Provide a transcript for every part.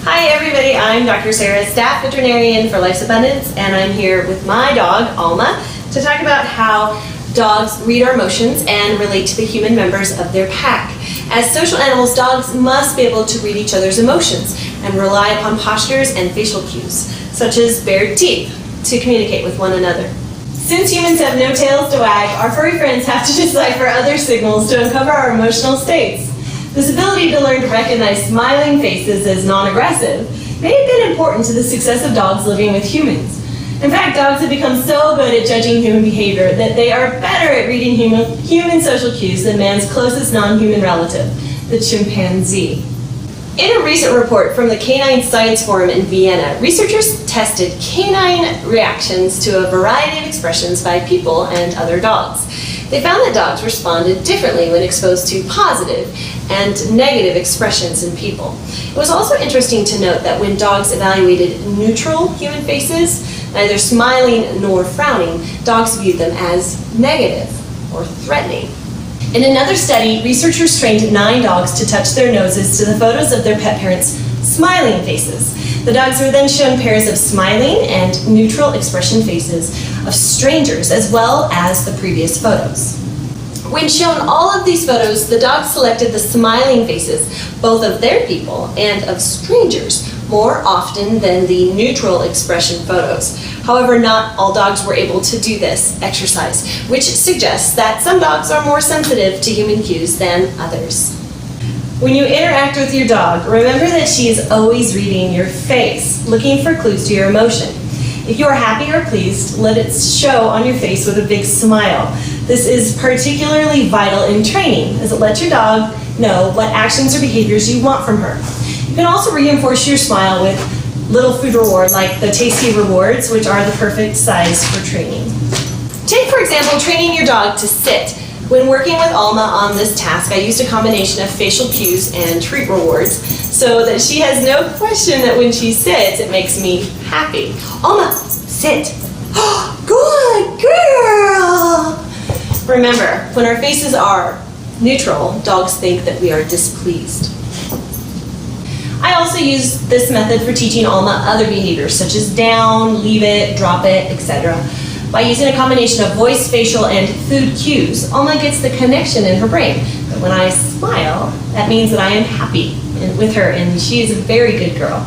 Hi everybody, I'm Dr. Sarah, staff veterinarian for Life's Abundance, and I'm here with my dog, Alma, to talk about how dogs read our emotions and relate to the human members of their pack. As social animals, dogs must be able to read each other's emotions and rely upon postures and facial cues, such as bared teeth, to communicate with one another. Since humans have no tails to wag, our furry friends have to decipher other signals to uncover our emotional states. This ability to learn to recognize smiling faces as non-aggressive may have been important to the success of dogs living with humans. In fact, dogs have become so good at judging human behavior that they are better at reading human social cues than man's closest non-human relative, the chimpanzee. In a recent report from the Canine Science Forum in Vienna, researchers tested canine reactions to a variety of expressions by people and other dogs. They found that dogs responded differently when exposed to positive and negative expressions in people. It was also interesting to note that when dogs evaluated neutral human faces, neither smiling nor frowning, dogs viewed them as negative or threatening. In another study, researchers trained 9 dogs to touch their noses to the photos of their pet parents' smiling faces. The dogs were then shown pairs of smiling and neutral expression faces of strangers, as well as the previous photos. When shown all of these photos, the dogs selected the smiling faces, both of their people and of strangers, more often than the neutral expression photos. However, not all dogs were able to do this exercise, which suggests that some dogs are more sensitive to human cues than others. When you interact with your dog, remember that she is always reading your face, looking for clues to your emotion. If you are happy or pleased, let it show on your face with a big smile. This is particularly vital in training, as it lets your dog know what actions or behaviors you want from her. You can also reinforce your smile with little food reward like the tasty rewards, which are the perfect size for training. Take, for example, training your dog to sit. When working with Alma on this task, I used a combination of facial cues and treat rewards so that she has no question that when she sits, it makes me happy. Alma, sit. Good girl. Remember, when our faces are neutral, dogs think that we are displeased. I also use this method for teaching Alma other behaviors, such as down, leave it, drop it, etc. By using a combination of voice, facial, and food cues, Alma gets the connection in her brain. But when I smile, that means that I am happy with her, and she is a very good girl.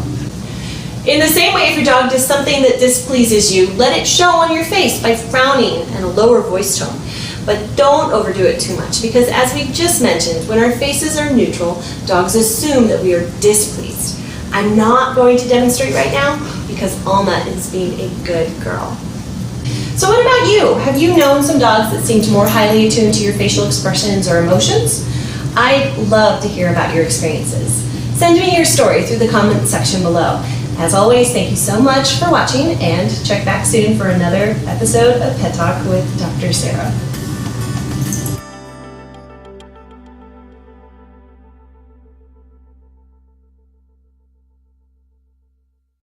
In the same way, if your dog does something that displeases you, let it show on your face by frowning and a lower voice tone. But don't overdo it too much, because as we just mentioned, when our faces are neutral, dogs assume that we are displeased. I'm not going to demonstrate right now because Alma is being a good girl. So what about you? Have you known some dogs that seemed more highly attuned to your facial expressions or emotions? I'd love to hear about your experiences. Send me your story through the comment section below. As always, thank you so much for watching, and check back soon for another episode of Pet Talk with Dr. Sarah.